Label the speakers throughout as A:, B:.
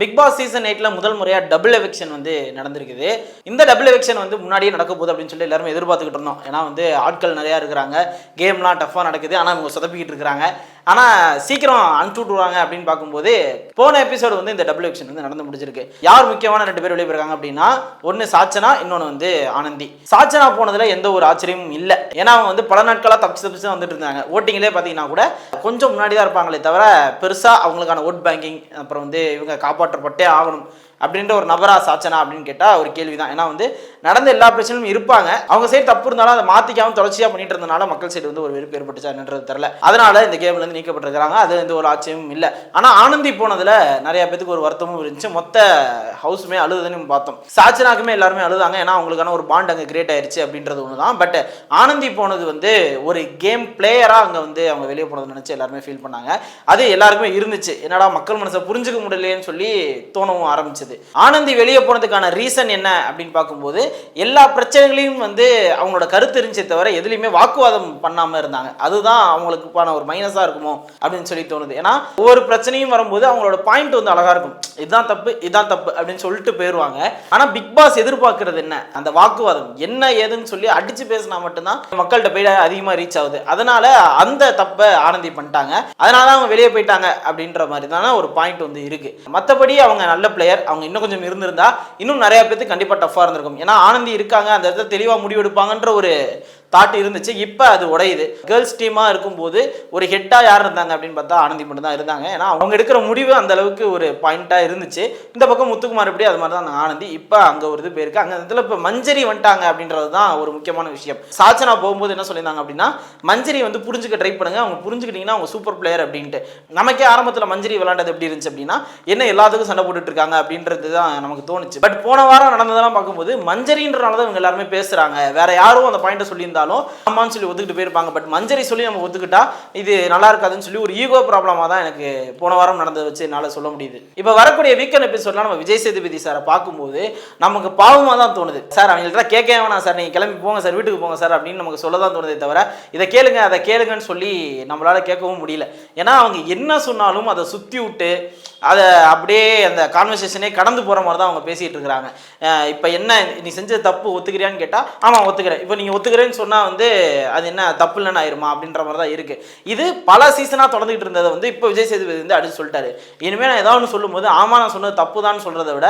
A: Big Boss season 8ல முதல் முறையா double eviction வந்து நடந்திருக்குது. இந்த டபுள் எவிக்ஷன் வந்து முன்னாடியே நடக்க போகுது அப்படின்னு சொல்லி எல்லாரும் எதிர்பார்த்துக்கிட்டு இருந்தோம். ஏன்னா வந்து ஆட்கள் நிறையா இருக்கிறாங்க, கேம்லாம் டஃப்பாக நடக்குது, ஆனால் அவங்க சொதப்பிக்கிட்டு இருக்கிறாங்க. ஆனால் சீக்கிரம் அனுப்பிச்சு விட்டுருவாங்க அப்படின்னு பார்க்கும்போது போன எபிசோடு வந்து இந்த டபுள் எவிக்ஷன் வந்து நடந்து முடிஞ்சிருக்கு. யார் முக்கியமான 2 பேர் வெளியே போயிருக்காங்க அப்படின்னா, ஒன்று சாச்சனா, இன்னொன்று வந்து ஆனந்தி. சாச்சனா போனதுல எந்த ஒரு ஆச்சரியமும் இல்லை. ஏன்னா அவங்க வந்து பல நாட்களாக தப்பிச்சு தான் வந்துட்டு இருந்தாங்க. ஓட்டிங்லேயே பார்த்தீங்கன்னா கூட கொஞ்சம் முன்னாடி தான் இருப்பாங்களே தவிர பெருசாக அவங்களுக்கான ஓட் பேங்கிங் அப்புறம் வந்து இவங்க காப்பாற்றப்பட்டே ஆகணும் அப்படின்ற ஒரு நபரா சாச்சனா அப்படின்னு கேட்டால் ஒரு கேள்வி தான். ஏன்னா வந்து நடந்த எல்லா பிரச்சனையும் இருப்பாங்க, அவங்க சைடு தப்பு இருந்தாலும் அதை மாற்றிக்காமல் தொடர்ச்சியாக பண்ணிட்டு இருந்தனால மக்கள் சைடு வந்து ஒரு வெறுப்பு ஏற்பட்டுச்சான்றது தெரியல. அதனால இந்த கேம்லேருந்து நீக்கப்பட்டிருக்கிறாங்க. அது எந்த ஒரு ஆச்சரியமும் இல்லை. ஆனால் ஆனந்தி போனதில் நிறைய பேத்துக்கு ஒரு வருத்தமும் இருந்துச்சு. மொத்த ஹவுஸுமே அழுதுன்னு பார்த்தோம். சாச்சனாக்குமே எல்லாருமே அழுதாங்க. ஏன்னா அவங்களுக்கான ஒரு பாண்ட் அங்கே கிரியேட் ஆயிடுச்சு அப்படின்றது ஒன்று தான். பட் ஆனந்தி போனது வந்து ஒரு கேம் பிளேயராக அங்கே வந்து அவங்க வெளியே போனது நினச்சி எல்லாருமே ஃபீல் பண்ணாங்க. அது எல்லாருக்குமே இருந்துச்சு. என்னடா மக்கள் மனசை புரிஞ்சுக்க முடியலையேன்னு சொல்லி தோணவும் ஆரம்பிச்சது. ஆனந்தி வெளியே போனதுக்கான ரீசன் என்ன அப்படின்னு பார்க்கும்போது எல்லா பிரச்சனைகளையும் வந்து அவங்களோட கருத்து இருந்துச்சே தவிர எதுலையுமே வாக்குவாதம் பண்ணாம இருந்தாங்க. அதுதான் அவங்களுக்கான ஒரு மைனஸா இருக்குமோ அப்படின்னு சொல்லி தோணுது. ஏன்னா ஒவ்வொரு பிரச்சனையும் வரும்போது அவங்களோட பாயிண்ட் வந்து அழகா இருக்கும். இதுதான் தப்பு இதுதான் தப்பு அப்படின்னு சொல்லிட்டு போயிடுவாங்க. ஆனா பிக் பாஸ் எதிர்பார்க்கறது என்ன, அந்த வாக்குவாதம் என்ன ஏதுன்னு சொல்லி அடிச்சு பேசினா மட்டும்தான் மக்கள்கிட்ட போய் அதிகமா ரீச் ஆகுது. அதனால அந்த தப்பை ஆனந்தி பண்ணிட்டாங்க. அதனால அவங்க வெளியே போயிட்டாங்க அப்படின்ற மாதிரி தானே ஒரு பாயிண்ட் வந்து இருக்கு. மற்றபடி அவங்க நல்ல பிளேயர், அவங்க இன்னும் கொஞ்சம் இருந்திருந்தா இன்னும் நிறைய பேருக்கு கண்டிப்பா டஃபா இருந்திருக்கும். ஏன்னா ஆனந்தி இருக்காங்க, அந்த இடத்துல தெளிவா முடிவெடுப்பாங்கன்ற ஒரு தாட் இருந்துச்சு. இப்போ அது உடையுது. கேர்ள்ஸ் டீமாக இருக்கும்போது ஒரு ஹெட்டாக யார் இருந்தாங்க அப்படின்னு பார்த்தா ஆனந்தி மட்டும் தான் இருந்தாங்க. ஏன்னா அவங்க எடுக்கிற முடிவு அந்த அளவுக்கு ஒரு பாயிண்டாக இருந்துச்சு. இந்த பக்கம் முத்துக்குமார் எப்படி அது மாதிரி தான் ஆனந்தி. இப்போ அங்கே ஒரு இது போயிருக்கு. அங்கே இடத்துல இப்போ மஞ்சரி வந்துட்டாங்க அப்படின்றது தான் ஒரு முக்கியமான விஷயம். சாச்சனா போகும்போது என்ன சொல்லியிருந்தாங்க அப்படின்னா, மஞ்சரி வந்து புரிஞ்சுக்க ட்ரை பண்ணுங்க, அவங்க புரிஞ்சுக்கிட்டீங்கன்னா அவங்க சூப்பர் பிளேயர் அப்படின்ட்டு. நமக்கே ஆரம்பத்தில் மஞ்சரி விளையாண்டது எப்படி இருந்துச்சு அப்படின்னா, என்ன எல்லாத்துக்கும் சண்டை போட்டுட்டு இருக்காங்க அப்படின்றது தான் நமக்கு தோணுச்சு. பட் போன வாரம் நடந்ததெல்லாம் பார்க்கும்போது மஞ்சரின்றனால தான் இவங்க எல்லாருமே பேசுறாங்க. வேற யாரும் அந்த பாயிண்ட்டை சொல்லியிருந்தாலும் ஆமான்னு சொல்லி ஒத்துக்கிட்டு போயிருப்பாங்க. பட் மஞ்சரி சொல்லி நம்ம ஒத்துக்கிட்டா இது நல்லா இருக்காதுன்னு சொல்லி ஒரு ஈகோ ப்ராப்ளமாக தான் எனக்கு போன வாரம் நடந்ததை வச்சு என்னால் சொல்ல முடியுது. இப்போ வரக்கூடிய வீக்கெண்ட் எபிசோட்லாம் நம்ம விஜய் சேதுபதி சாரை பார்க்கும்போது நமக்கு பாவமாக தான் தோணுது. சார் அவங்கள்ட்ட கேட்கவே வேணாம் சார், நீங்கள் கிளம்பி போங்க சார், வீட்டுக்கு போங்க சார் அப்படின்னு நமக்கு சொல்ல தான் தோணுதே தவிர இதை கேளுங்க அதை கேளுங்கன்னு சொல்லி நம்மளால கேட்கவும் முடியல. ஏன்னா அவங்க என்ன சொன்னாலும் அதை சுற்றி விட்டு அதை அப்படியே அந்த கான்வர்சேஷனே கடந்து போகிற மாதிரி தான் அவங்க பேசிகிட்டு இருக்கிறாங்க. இப்போ என்ன நீ செஞ்ச தப்பு ஒத்துக்கிறியான்னு கேட்டால் ஆமாம் ஒத்துக்கிறேன். இப்போ நீங்கள் ஒத்துக்கிறேன்னு சொன்னால் வந்து அது என்ன தப்பு இல்லைன்னு ஆயிருமா அப்படின்ற மாதிரி தான் இருக்குது. இது பல சீசனாக தொடர்ந்துகிட்டு இருந்ததை வந்து இப்போ விஜய் சேதுபதி வந்து அடிச்சு சொல்லிட்டாரு. இனிமேல் நான் ஏதாவது ஒன்று சொல்லும்போது ஆமாம் நான் சொன்னது தப்பு தான் சொல்கிறத விட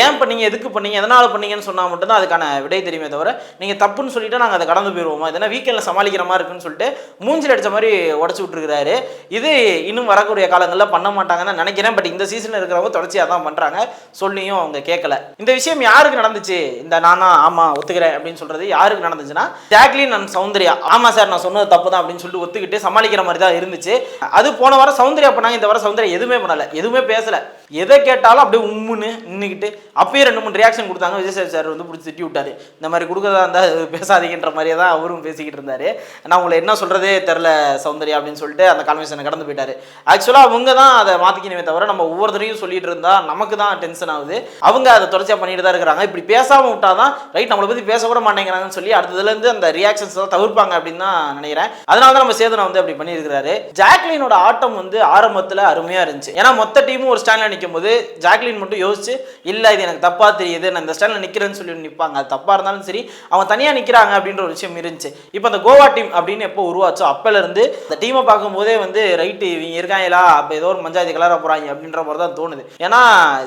A: ஏன் பண்ணீங்க, எதுக்கு பண்ணீங்க, எதனால் பண்ணீங்கன்னு சொன்னால் மட்டும்தான் அதுக்கான விடை தெரியுமே தவிர நீங்கள் தப்புன்னு சொல்லிட்டு நாங்கள் அதை கடந்து போயிடுவோமா, இதெல்லாம் வீக்கெண்டில் சமாளிக்கிற மாதிரி இருக்குன்னு சொல்லிட்டு மூஞ்சில் அடித்த மாதிரி உடச்சி விட்டுருக்கிறாரு. இது இன்னும் வரக்கூடிய காலங்களில் பண்ண மாட்டாங்கன்னு தான் நினைக்கிறேன். பட் இந்த சீசனில் இருக்கிறவங்க தொடர்ச்சியாக தான் பண்ணுறாங்க, சொல்லியும் அவங்க கேட்கல. இந்த விஷயம் யாருக்கு நடந்துச்சு, இந்த நானா ஆமாம் ஒத்துக்கிறேன் அப்படின்னு சொல்கிறது யாருக்கு நடந்துச்சுன்னா ஜாக்லின் அண்ட் சௌந்தர்யா. ஆமாம் சார் நான் சொன்னது தப்பு தான் அப்படின்னு சொல்லிட்டு ஒத்துக்கிட்டு சமாளிக்கிற மாதிரி தான் இருந்துச்சு. அது போன வாரம் சௌந்தர்யா பண்ணாங்க, இந்த வாரம் சௌந்தர்யா எதுவுமே பண்ணலை, எதுவுமே பேசலை. எதை கேட்டாலும் அப்படியே உம்முன்னு நின்றுக்கிட்டு அப்பயே 2-3 ரியாக்ஷன் கொடுத்தாங்க. விஜய் சார் வந்து பிடிச்சி திட்டி விட்டாரு. இந்த மாதிரி கொடுக்கறதா இருந்தால் பேசாதீங்கன்ற மாதிரியே தான் அவரும் பேசிக்கிட்டு இருந்தார். நான் உங்களை என்ன சொல்கிறதே தெரில சௌந்தர்யா அப்படின்னு சொல்லிட்டு அந்த கான்வர்சேஷனை கடந்து போயிட்டார். ஆக்சுவலாக அவங்க தான் அதை மாற்றிக்கணுமே தவிர நம்ம ஒவ்வொருத்தரையும் சொல்லிட்டு இருந்தால் நமக்கு தான் டென்ஷன் ஆகுது. அவங்க அதை தொடர்ச்சியாக பண்ணிட்டு தான் இருக்கிறாங்க. இப்படி பேசாமல் விட்டால் தான் ரைட், நம்மளை பற்றி பேச கூட மாட்டேங்கிறாங்கன்னு சொல்லி அடுத்ததுலேருந்து அந்த ரியாக்ஷன்ஸ் தான் தவிர்ப்பாங்க அப்படின்னு தான் நினைக்கிறேன். அதனால தான் நம்ம சேதனை வந்து அப்படி பண்ணியிருக்கிறாரு. ஜாக்லினோட ஆட்டம் வந்து ஆரம்பத்தில் அருமையாக இருந்துச்சு. ஏன்னா மொத்த டீமும் ஒரு ஸ்டாண்டில் நிற்கும் போது ஜாக்லின் மட்டும் யோசிச்சு இல்லை இது எனக்கு தப்பா தெரியுது, நான் இந்த ஸ்டாண்டில் நிற்கிறேன்னு சொல்லி நிற்பாங்க. அது தப்பாக இருந்தாலும் சரி அவங்க தனியாக நிற்கிறாங்க அப்படின்ற ஒரு விஷயம் இருந்துச்சு. இப்போ அந்த கோவா டீம் அப்படின்னு எப்போ உருவாச்சோ அப்போலேருந்து இந்த டீமை பார்க்கும்போதே வந்து ரைட்டு இவங்க இருக்காங்களா, அப்போ ஏதோ ஒரு பஞ்சாயத்து கலர போகிறாங்க அப்படின்ற மாதிரி தான் தோணுது. ஏன்னா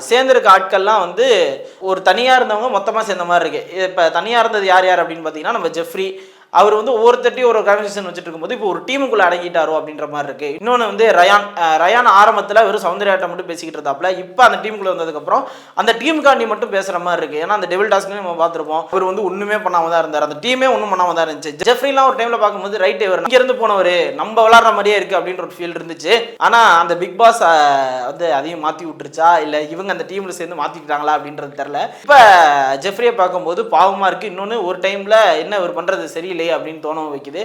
A: சேர்ந்திருக்க ஆட்கள்லாம் வந்து ஒரு தனியாக இருந்தவங்க மொத்தமாக சேர்ந்த மாதிரி இருக்கு. இப்போ தனியாக இருந்தது யார் யார் அப்படின்னு பார்த்தீங்கன்னா நம்ம ஜெஃப்ரி, அவர் வந்து ஒவ்வொருத்தட்டையும் ஒரு கான்வர்சேஷன் வச்சுட்டு இருக்கும்போது இப்போ ஒரு டீமுக்குள்ள அடங்கிட்டாரோ அப்படின்ற மாதிரி இருக்கு. இன்னொன்று வந்து ரயான் ஆரம்பத்தில் வெறும் சௌந்தர்யாட்ட மட்டும் பேசிக்கிட்டு இருந்தாப்புல, இப்போ அந்த டீமுக்குள்ள வந்ததுக்கப்புறம் அந்த டீமுக்காண்டி மட்டும் பேசுகிற மாதிரி இருக்கு. ஏன்னா அந்த டெவில் டாஸ்க்லையும் நம்ம பார்த்துருப்போம், அவர் வந்து ஒன்றுமே பண்ணாமல் தான் இருந்தார், அந்த டீமே ஒன்றும் பண்ணாமல் தான் இருந்துச்சு. ஜெஃப்ரிலாம் ஒரு டைமில் பார்க்கும்போது ரைட் இவர் இங்கேருந்து போனவர் நம்ம விளாட்ற மாதிரியே இருக்குது அப்படின்ற ஒரு ஃபீல் இருந்துச்சு. ஆனால் அந்த பிக் பாஸ் வந்து அதையும் மாற்றி விட்டுருச்சா இல்லை இவங்க அந்த டீமில் சேர்ந்து மாற்றிக்கிட்டாங்களா அப்படின்றது தெரில. இப்போ ஜெஃப்ரியை பார்க்கும்போது பாவமாக இருக்குது. இன்னொன்று ஒரு டைமில் என்ன இவர் பண்ணுறது சரியில்லை, சரியில்லையே அப்படின்னு தோண வைக்குது.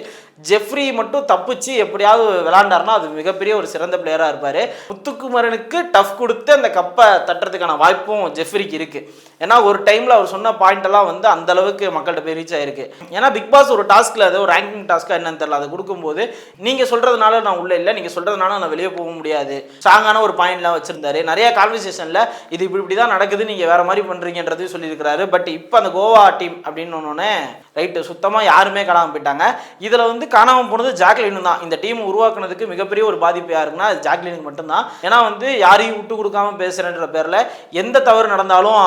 A: ஜெஃப்ரி மட்டும் தப்பிச்சு எப்படியாவது விளையாண்டாருன்னா அது மிகப்பெரிய ஒரு சிறந்த பிளேயராக இருப்பார். முத்துக்குமரனுக்கு டஃப் கொடுத்து அந்த கப்பை தட்டுறதுக்கான வாய்ப்பும் ஜெஃப்ரிக்கு இருக்குது. ஏன்னா ஒரு டைமில் அவர் சொன்ன பாயிண்ட் எல்லாம் வந்து அந்த அளவுக்கு மக்கள்கிட்ட போய் ரீச் ஆயிருக்கு. ஏன்னா பிக் பாஸ் ஒரு டாஸ்கில் அது ஒரு ரேங்கிங் டாஸ்க்காக என்னன்னு தெரியல, அதை கொடுக்கும்போது நீங்கள் சொல்கிறதுனால நான் உள்ளே இல்லை, நீங்கள் சொல்கிறதுனால நான் வெளியே போக முடியாது, ஸ்ட்ராங்கான ஒரு பாயிண்ட்லாம் வச்சுருந்தாரு. நிறைய கான்வர்சேஷனில் இது இப்படி தான் நடக்குது, நீங்கள் வேறு மாதிரி பண்ணுறீங்கன்றதையும் சொல்லியிருக்கிறாரு. பட் இப்போ அந்த கோவா டீம் அப்படின்னு ஒன்னே ரைட்டு சுத்தமாக யாருமே காணாமல் போயிட்டாங்க. இதில் வந்து காணாமல் போனது ஜாக்லின் தான். இந்த டீம் உருவாக்குனதுக்கு மிகப்பெரிய ஒரு பாதிப்பு யாருக்குன்னா ஜாக்லினுக்கு மட்டும்தான். ஏன்னா வந்து யாரையும் விட்டு கொடுக்காம பேசுகிறேன்ற பேரில் எந்த தவறு நடந்தாலும்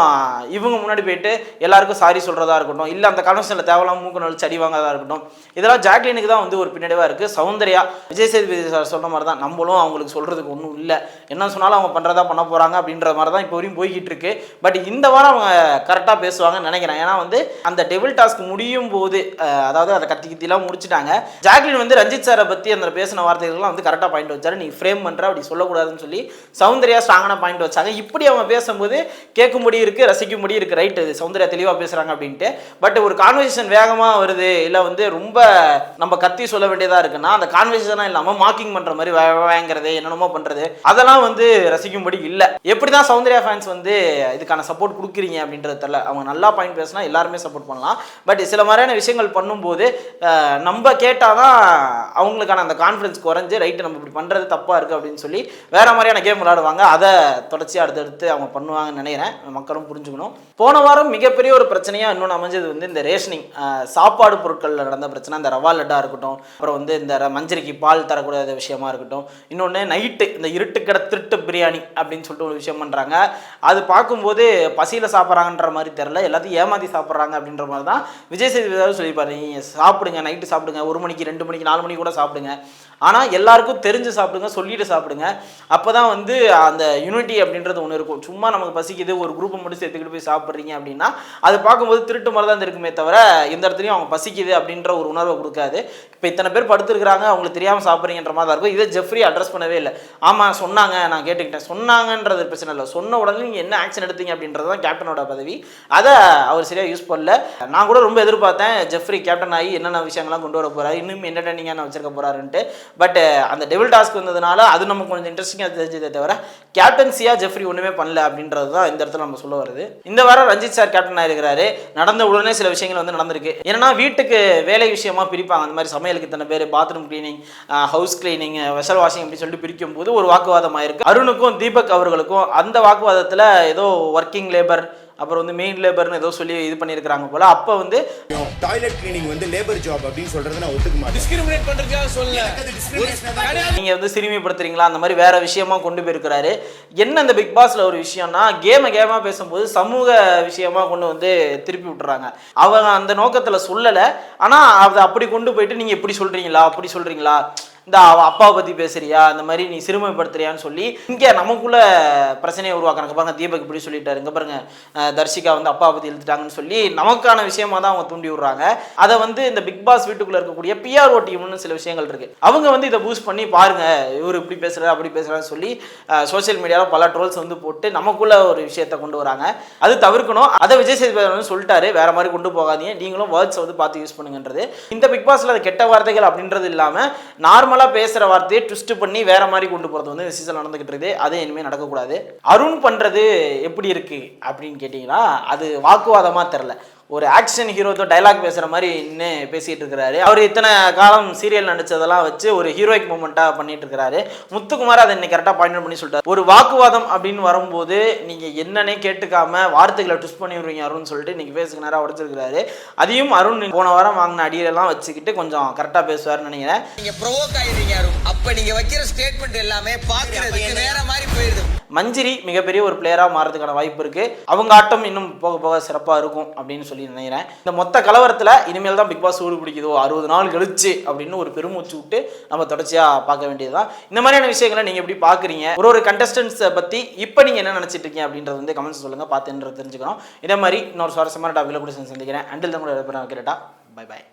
A: இவங்க முன்னாடி போயிட்டு எல்லாருக்கும் சாரி சொல்கிறதா இருக்கட்டும், இல்லை அந்த கான்வர்சேஷனில் தேவையில்லாம மூக்கு நழிச்சு அடி வாங்கிறதா இருக்கட்டும், இதெல்லாம் ஜாக்லினுக்கு தான் வந்து ஒரு பின்னடைவாக இருக்குது. சௌந்தர்யா விஜய் சேதுபதி சார் சொன்ன மாதிரி தான், நம்மளும் அவங்களுக்கு சொல்கிறதுக்கு ஒன்றும் இல்லை, என்ன சொன்னாலும் அவங்க பண்ணுறதா பண்ண போகிறாங்க அப்படின்ற மாதிரி தான் இப்போ வரையும் போய்கிட்டு இருக்கு. பட் இந்த வாரம் அவங்க கரெக்டாக பேசுவாங்கன்னு நினைக்கிறேன். ஏன்னா வந்து அந்த டெவில் டாஸ்க் முடியும் போது, அதாவது அதை கத்திலாம் முடிச்சுட்டாங்க. ஜாக்லின் வந்து ரஞ்சித் சாரை பற்றி அந்த பேசின வார்த்தைகள்லாம் வந்து கரெக்டாக பாயிண்ட் வச்சாரு. நீ ஃப்ரேம் பண்ணுற அப்படி சொல்லக்கூடாதுன்னு சொல்லி சௌந்தர்யா ஸ்ட்ராங்கான பாயிண்ட் வச்சாங்க. இப்படி அவங்க பேசும்போது கேட்கும்படி இருக்குது, ரசிக்கும்படி இருக்குது. ரைட்டு சௌந்தர்யா தெளிவாக பேசுகிறாங்க அப்படின்ட்டு. பட் ஒரு கான்வர்சேஷன் வேகமாக வருது, இல்லை வந்து ரொம்ப நம்ம கத்தி சொல்ல வேண்டியதாக இருக்குன்னா அந்த கான்வர்சேஷனாக இல்லாமல் மார்க்கிங் பண்ணுற மாதிரி வாங்கிறது என்னென்னமோ பண்ணுறது அதெல்லாம் வந்து ரசிக்கும்படி இல்லை. எப்படி தான் சௌந்தர்யா ஃபேன்ஸ் வந்து இதுக்கான சப்போர்ட் கொடுக்குறீங்க அப்படின்றது தெரியல. அவங்க நல்லா பாயிண்ட் பேசினா எல்லாருமே சப்போர்ட் பண்ணலாம். பட் சில மாதிரியான விஷயங்கள் பண்ணும்போது நம்ம கேட்டால் தான் அவங்களுக்கான அந்த கான்ஃபிடன்ஸ் குறைஞ்சு ரைட்டு நம்ம இப்படி பண்ணுறது தப்பாக இருக்குது அப்படின்னு சொல்லி வேறு மாதிரியான கேம் விளையாடுவாங்க. அதை தொடர்ச்சியாக அடுத்தடுத்து அவங்க பண்ணுவாங்கன்னு நினைக்கிறேன். மக்களும் புரிஞ்சுக்கணும். போன வாரம் மிகப்பெரிய ஒரு பிரச்சனையாக இன்னொன்று அமைஞ்சது வந்து இந்த ரேஷனிங் சாப்பாடு பொருட்களில் நடந்த பிரச்சனை. இந்த ரவா லட்டாக இருக்கட்டும், அப்புறம் வந்து இந்த மஞ்சரிக்கு பால் தரக்கூடாத விஷயமா இருக்கட்டும், இன்னொன்று நைட்டு இந்த இருட்டு கடை திருட்டு பிரியாணி அப்படின்னு சொல்லிட்டு ஒரு விஷயம் பண்ணுறாங்க. அது பார்க்கும்போது பசியில் சாப்பிட்றாங்கன்ற மாதிரி தெரில, எல்லாத்தையும் ஏமாற்றி சாப்பிட்றாங்க அப்படின்ற மாதிரி தான் விஜய் சேதுபதி சொல்லியிருப்பாரு. நீங்கள் சாப்பிடுங்க, நைட்டு சாப்பிடுங்க, 1 மணிக்கு 2 மணிக்கு 4 மணிக்கு கூட சாப்பிடுங்க, ஆனால் எல்லாருக்கும் தெரிஞ்சு சாப்பிடுங்க, சொல்லிட்டு சாப்பிடுங்க. அப்போ தான் வந்து அந்த யூனிட்டி அப்படின்றது ஒன்று இருக்கும். சும்மா நமக்கு பசிக்குது ஒரு குரூப்பை மட்டும் சேர்த்துக்கிட்டு போய் சாப்பிட்றீங்க அப்படின்னா அது பார்க்கும்போது திருட்டு மாதிரி தான் இருக்குமே தவிர எந்த இடத்துலையும் அவங்க பசிக்குது அப்படின்ற ஒரு உணர்வை கொடுக்காது. இப்போ இத்தனை பேர் படுத்துருக்குறாங்க, அவங்களுக்கு தெரியாமல் சாப்பிட்றீங்கன்ற மாதிரி தான் இருக்கும். இதை ஜெஃப்ரி அட்ரஸ் பண்ணவே இல்லை. ஆமாம் சொன்னாங்க, நான் கேட்டுக்கிட்டேன், சொன்னாங்கன்றது பிரச்சனை இல்லை, சொன்ன உடனே நீங்கள் என்ன ஆக்ஷன் எடுத்தீங்க அப்படின்றது தான் கேப்டனோட பதவி. அதை அவர் சரியாக யூஸ் பண்ணல. நான் கூட ரொம்ப எதிர்பார்த்தேன் ஜெஃப்ரி கேப்டன் ஆகி என்னென்ன விஷயங்கள்லாம் கொண்டு வர போகிறாரு, இன்னும் என்டர்டைனிங்காக நான் வச்சிருக்க போகிறாருன்ட்டு. பட் அந்த டெவில் டாஸ்க் வந்ததுனால அது நமக்கு கொஞ்சம் இன்ட்ரெஸ்டிங்காக தெரிஞ்சதே தவிர கேப்டன்சியாக ஜெஃப்ரி ஒன்றுமே பண்ணல அப்படின்றது தான் இந்த இடத்துல நம்ம சொல்ல வருது. இந்த வாரம் ரஞ்சித் சார் கேப்டன் ஆகிருக்கிறாரு. நடந்த உடனே சில விஷயங்கள் வந்து நடந்திருக்கு. ஏன்னா வீட்டுக்கு வேலை விஷயமா பிரிப்பாங்க. அந்த மாதிரி சமையலுக்கு இத்தனை பேர், bathroom cleaning, house cleaning, vessel washing அப்படின்னு சொல்லிட்டு பிரிக்கும் போது ஒரு வாக்குவாதம் ஆயிருக்கு. அருணுக்கும் தீபக் அவர்களுக்கும். அந்த வாக்குவாதத்தில் ஏதோ ஒர்க்கிங் லேபர் அப்புறம் வந்து மெயின் லேபர்னு ஏதோ சொல்லி இது பண்ணியிருக்கிறாங்க போல. அப்போ வந்து
B: டாய்லெட் கிளீனிங் வந்து லேபர் ஜாப் அப்படின்னு சொல்றது நான் ஒத்துக்க மாட்டேன். டிஸ்கிரிமினேட் பண்றதுக்காக சொல்லல,
A: நீங்க வந்து சிறுமிப்படுத்துறீங்களா அந்த மாதிரி வேற விஷயமா கொண்டு போயிருக்கிறாரு. என்ன இந்த பிக் பாஸ்ல ஒரு விஷயம்னா கேமா பேசும்போது சமூக விஷயமா கொண்டு வந்து திருப்பி விட்டுறாங்க. அவங்க அந்த நோக்கத்துல சொல்லலை, ஆனா அதை அப்படி கொண்டு போயிட்டு நீங்க இப்படி சொல்றீங்களா அப்படி சொல்றீங்களா, இந்த அப்பாவை பற்றி பேசுறியா, இந்த மாதிரி நீ சிறுமைப்படுத்துறியான்னு சொல்லி இங்கே நமக்குள்ள பிரச்சனையை உருவாக்குறாங்க. பாருங்க தீபக் இப்படி சொல்லிட்டாரு, இங்கே பாருங்க தர்ஷிகா வந்து அப்பாவை பற்றி எழுதிட்டாங்கன்னு சொல்லி நமக்கான விஷயமா தான் அவங்க தூண்டி விடுறாங்க. அதை வந்து இந்த பிக் பாஸ் வீட்டுக்குள்ளே இருக்கக்கூடிய பிஆர்ஓ டீம்னு சில விஷயங்கள் இருக்கு, அவங்க வந்து இதை பூஸ்ட் பண்ணி பாருங்க இவர் இப்படி பேசுகிறார் அப்படி பேசுகிறான்னு சொல்லி சோசியல் மீடியாவில் பல ட்ரோல்ஸ் வந்து போட்டு நமக்குள்ள ஒரு விஷயத்தை கொண்டு வராங்க. அது தவிர்க்கணும். அதை விஜய் சேதுபதி வந்து சொல்லிட்டாரு, வேற மாதிரி கொண்டு போகாதீங்க, நீங்களும் வேர்ட்ஸை வந்து பார்த்து யூஸ் பண்ணுங்கன்றது. இந்த பிக் பாஸ்ல அது கெட்ட வார்த்தைகள் அப்படின்றது இல்லாமல் நார்மல் பேசுற வார்த்தையை ட்விஸ்ட் பண்ணி வேற மாதிரி கொண்டு போறது வந்து இந்த சீசன் நடந்துகிட்டு இருக்குது. அதே இனிமே நடக்கக்கூடாது. அருண் பண்றது எப்படி இருக்கு அப்படின்னு கேட்டீங்கன்னா அது வாக்குவாதமா தெரியல, ஒரு ஆக்ஷன் ஹீரோ டைலாக் பேசுகிற மாதிரி இன்னும் பேசிகிட்டு இருக்கிறாரு. அவர் இத்தனை காலம் சீரியல் நடித்ததெல்லாம் வச்சு ஒரு ஹீரோயிக் மூமெண்ட்டாக பண்ணிட்டு இருக்கிறாரு. முத்துக்குமார் அதை இன்னைக்கு கரெக்டாக பாயிண்ட் பண்ணி சொல்லிட்டார். ஒரு வாக்குவாதம் அப்படின்னு வரும்போது நீங்கள் என்னன்னே கேட்டுக்காம வார்த்தைகளை ட்விஸ்ட் பண்ணி விடுவீங்க அருண் சொல்லிட்டு இன்னைக்கு பேசுக்கு நேராக உடச்சிருக்கிறாரு. அதையும் அருண் போன வாரம் வாங்கின அடியெல்லாம் வச்சுக்கிட்டு கொஞ்சம் கரெக்டாக பேசுவார்னு நினைக்கிறேன்.
C: நீங்கள் ப்ரோவோக் ஆகிடுறீங்க அருண். அப்போ நீங்கள் வைக்கிற ஸ்டேட்மெண்ட் எல்லாமே பார்க்கறதுக்கு வேற மாதிரி போயிடுது.
A: மஞ்சிரி மிகப்பெரிய ஒரு பிளேயராக மாறதுக்கான வாய்ப்பு இருக்கு. அவங்க ஆட்டம் இன்னும் போக போக சிறப்பாக இருக்கும் அப்படின்னு சொல்லி நினைக்கிறேன். இந்த மொத்த கலவரத்தில் இனிமேல் தான் பிக் பாஸ் சூடு பிடிக்குதோ 60 நாள் கழிச்சு அப்படின்னு ஒரு பெருமூச்சு விட்டு நம்ம தொடர்ச்சியாக பார்க்க வேண்டியதுதான். இந்த மாதிரியான விஷயங்களை நீங்கள் எப்படி பார்க்குறீங்க, ஒரு கண்டஸ்டன்ஸை பற்றி இப்போ நீங்கள் என்ன நினச்சிட்டு இருக்கீங்க அப்படின்றது வந்து கமெண்ட்ஸ் சொல்லுங்கள், பார்த்துன்றது தெரிஞ்சுக்கணும். இதே மாதிரி இன்னொரு சுவாரஸ்யமான டாபிக்ல கூட சந்திக்கிறேன். அண்டில் தான் கூட வைக்கிறேட்டா. Bye bye.